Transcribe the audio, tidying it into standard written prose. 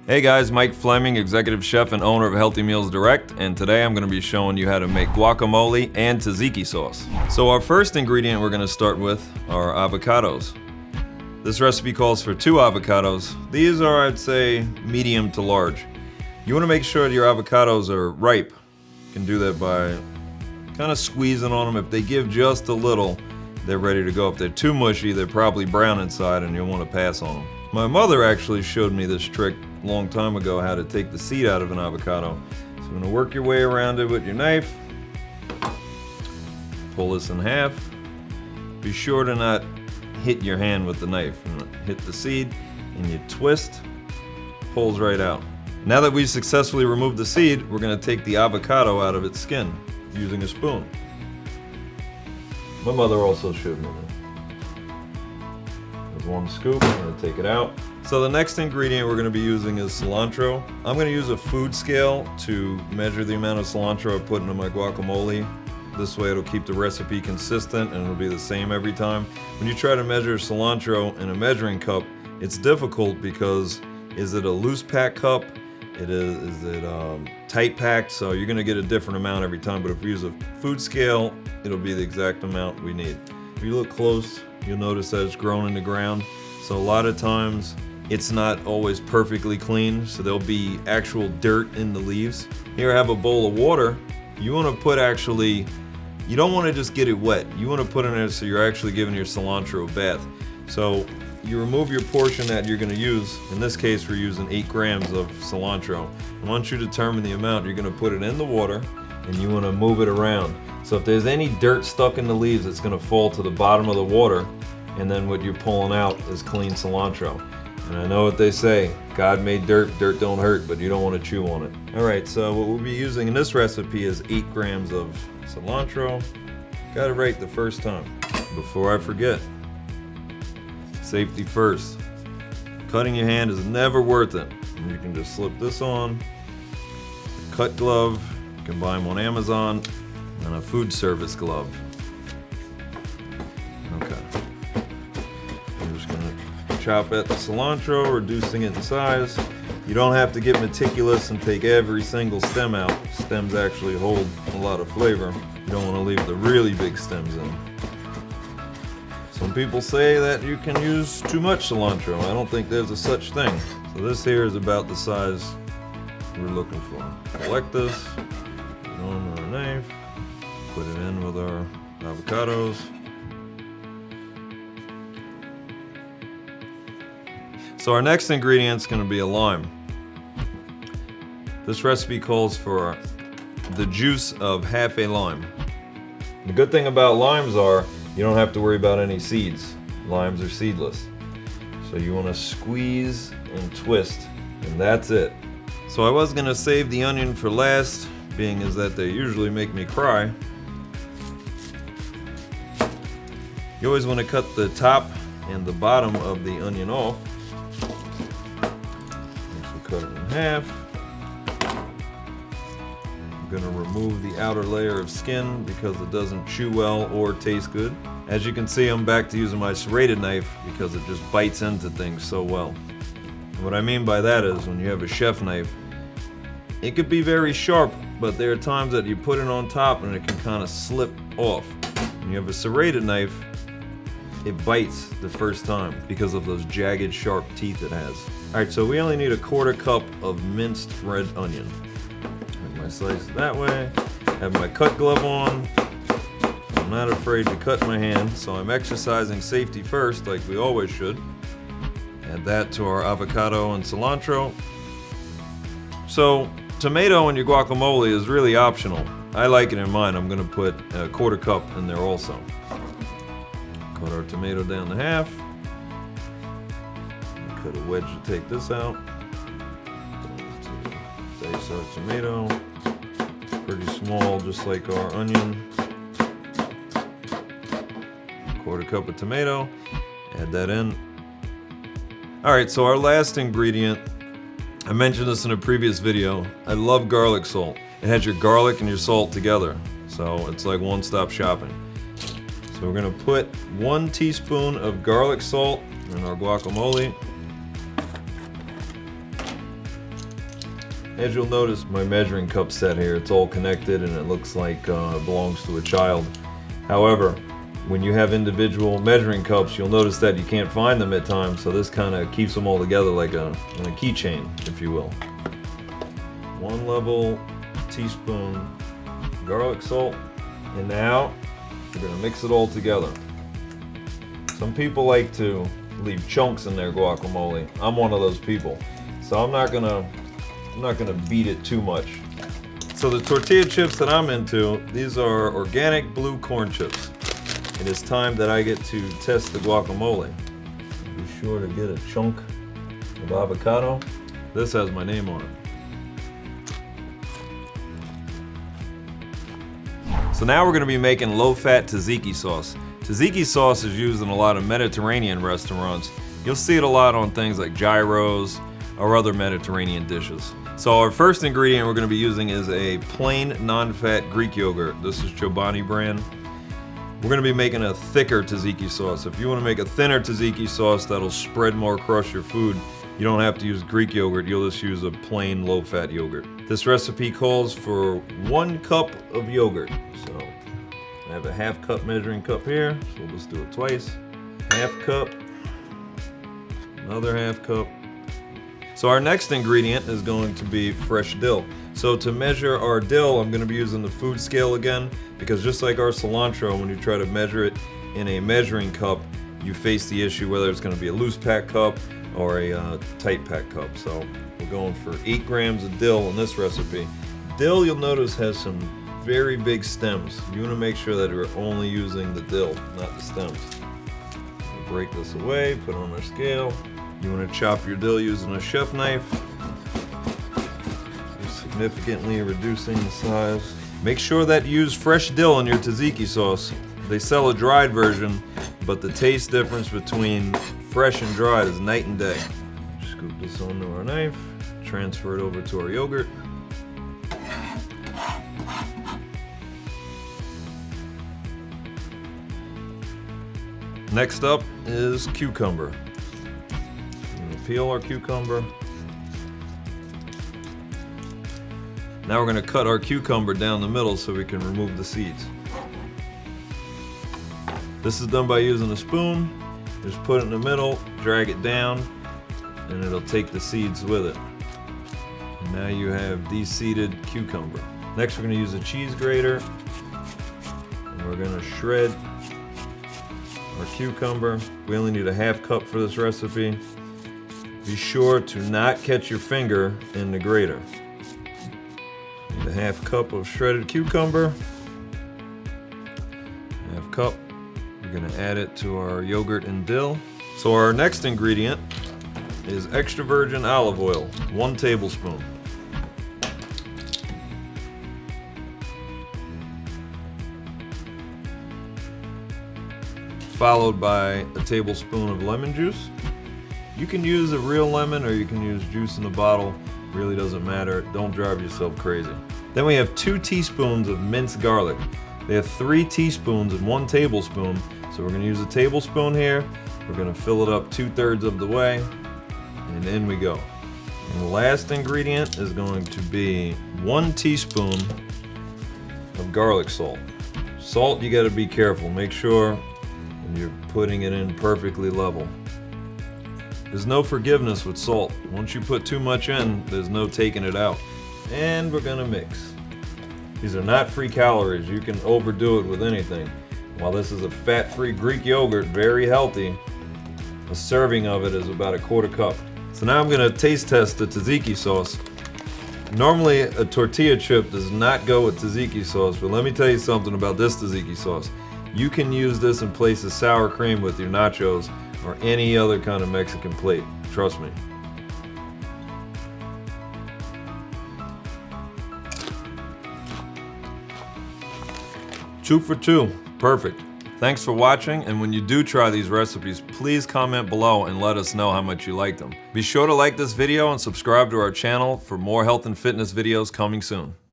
Hey guys, Mike Fleming, executive chef and owner of Healthy Meals Direct, and today I'm going to be showing you how to make guacamole and tzatziki sauce. So our first ingredient we're going to start with are avocados. This recipe calls for 2 avocados. These are, I'd say, medium to large. You want to make sure that your avocados are ripe. You can do that by kind of squeezing on them. If they give just a little, they're ready to go. If they're too mushy, they're probably brown inside and you'll want to pass on them. My mother actually showed me this trick a long time ago, how to take the seed out of an avocado. So you're going to work your way around it with your knife. Pull this in half. Be sure to not hit your hand with the knife. Hit the seed and you twist, pulls right out. Now that we've successfully removed the seed, we're going to take the avocado out of its skin using a spoon. My mother also showed me that. There's 1 scoop, I'm going to take it out. So the next ingredient we're going to be using is cilantro. I'm going to use a food scale to measure the amount of cilantro I put into my guacamole. This way it'll keep the recipe consistent and it'll be the same every time. When you try to measure cilantro in a measuring cup, it's difficult because is it a loose pack cup? Is it tight packed? So you're going to get a different amount every time, but if we use a food scale, it'll be the exact amount we need. If you look close, you'll notice that it's grown in the ground. So a lot of times it's not always perfectly clean, so there'll be actual dirt in the leaves. Here I have a bowl of water. You want to put you don't want to just get it wet. You want to put it in there so you're actually giving your cilantro a bath. So you remove your portion that you're going to use. In this case, we're using 8 grams of cilantro. And once you determine the amount, you're going to put it in the water and you want to move it around. So if there's any dirt stuck in the leaves, it's going to fall to the bottom of the water, and then what you're pulling out is clean cilantro. And I know what they say, God made dirt, dirt don't hurt, but you don't want to chew on it. Alright, so what we'll be using in this recipe is 8 grams of cilantro. Got it right the first time. Before I forget, safety first. Cutting your hand is never worth it. And you can just slip this on. A cut glove, you can buy them on Amazon, and a food service glove. Okay. I'm just gonna chop at the cilantro, reducing it in size. You don't have to get meticulous and take every single stem out. Stems actually hold a lot of flavor. You don't want to leave the really big stems in. Some people say that you can use too much cilantro. I don't think there's a such thing. So this here is about the size we're looking for. Collect this, put it on our knife, put it in with our avocados. So our next ingredient is going to be a lime. This recipe calls for the juice of half a lime. The good thing about limes are you don't have to worry about any seeds. Limes are seedless. So you want to squeeze and twist, and that's it. So I was going to save the onion for last, being as that they usually make me cry. You always want to cut the top and the bottom of the onion off. Cut it in half. I'm going to remove the outer layer of skin because it doesn't chew well or taste good. As you can see, I'm back to using my serrated knife because it just bites into things so well. And what I mean by that is when you have a chef knife, it could be very sharp, but there are times that you put it on top and it can kind of slip off. When you have a serrated knife, it bites the first time because of those jagged, sharp teeth it has. Alright, so we only need a 1/4 cup of minced red onion. Make my slice that way. Have my cut glove on. I'm not afraid to cut my hand, so I'm exercising safety first, like we always should. Add that to our avocado and cilantro. So, tomato in your guacamole is really optional. I like it in mine. I'm going to put a 1/4 cup in there also. Cut our tomato down to half. Cut a wedge to take this out. Dice our tomato. Pretty small, just like our onion. 1/4 cup of tomato. Add that in. Alright, so our last ingredient, I mentioned this in a previous video. I love garlic salt. It has your garlic and your salt together. So it's like one-stop shopping. So we're going to put 1 teaspoon of garlic salt in our guacamole. As you'll notice, my measuring cup set here, it's all connected and it looks like it belongs to a child. However, when you have individual measuring cups, you'll notice that you can't find them at times, so this kind of keeps them all together like a keychain, if you will. 1 level teaspoon garlic salt, and now we're going to mix it all together. Some people like to leave chunks in their guacamole. I'm one of those people, so I'm not gonna beat it too much. So the tortilla chips that I'm into, these are organic blue corn chips. It is time that I get to test the guacamole. Be sure to get a chunk of avocado. This has my name on it. So now we're going to be making low-fat tzatziki sauce. Tzatziki sauce is used in a lot of Mediterranean restaurants. You'll see it a lot on things like gyros or other Mediterranean dishes. So our first ingredient we're going to be using is a plain non-fat Greek yogurt. This is Chobani brand. We're going to be making a thicker tzatziki sauce. If you want to make a thinner tzatziki sauce that'll spread more across your food, you don't have to use Greek yogurt, you'll just use a plain low-fat yogurt. This recipe calls for 1 cup of yogurt. So I have a 1/2 cup measuring cup here, so we'll just do it twice. 1/2 cup, another 1/2 cup. So our next ingredient is going to be fresh dill. So to measure our dill, I'm going to be using the food scale again, because just like our cilantro, when you try to measure it in a measuring cup, you face the issue whether it's going to be a loose pack cup or a tight pack cup. So we're going for 8 grams of dill in this recipe. Dill, you'll notice, has some very big stems. You want to make sure that we're only using the dill, not the stems. We'll break this away, put it on our scale. You want to chop your dill using a chef knife, significantly reducing the size. Make sure that you use fresh dill in your tzatziki sauce. They sell a dried version, but the taste difference between fresh and dried is night and day. Scoop this onto our knife, transfer it over to our yogurt. Next up is cucumber. I'm gonna peel our cucumber. Now we're going to cut our cucumber down the middle so we can remove the seeds. This is done by using a spoon. Just put it in the middle, drag it down, and it'll take the seeds with it. And now you have de-seeded cucumber. Next we're going to use a cheese grater, and we're going to shred our cucumber. We only need a 1/2 cup for this recipe. Be sure to not catch your finger in the grater. A 1/2 cup of shredded cucumber, 1/2 cup. We're going to add it to our yogurt and dill. So our next ingredient is extra virgin olive oil, 1 tablespoon. Followed by a tablespoon of lemon juice. You can use a real lemon or you can use juice in a bottle. Really doesn't matter. Don't drive yourself crazy. Then we have 2 teaspoons of minced garlic. They have 3 teaspoons and 1 tablespoon. So we're going to use a tablespoon here. We're going to fill it up 2/3 of the way. And in we go. And the last ingredient is going to be 1 teaspoon of garlic salt. Salt, you got to be careful. Make sure you're putting it in perfectly level. There's no forgiveness with salt. Once you put too much in, there's no taking it out. And we're gonna mix. These are not free calories. You can overdo it with anything. While this is a fat-free Greek yogurt, very healthy, a serving of it is about a 1/4 cup. So now I'm gonna taste test the tzatziki sauce. Normally a tortilla chip does not go with tzatziki sauce, but let me tell you something about this tzatziki sauce. You can use this in place of sour cream with your nachos or any other kind of Mexican plate. Trust me. Two for 2. Perfect. Thanks for watching, and when you do try these recipes, please comment below and let us know how much you liked them. Be sure to like this video and subscribe to our channel for more health and fitness videos coming soon.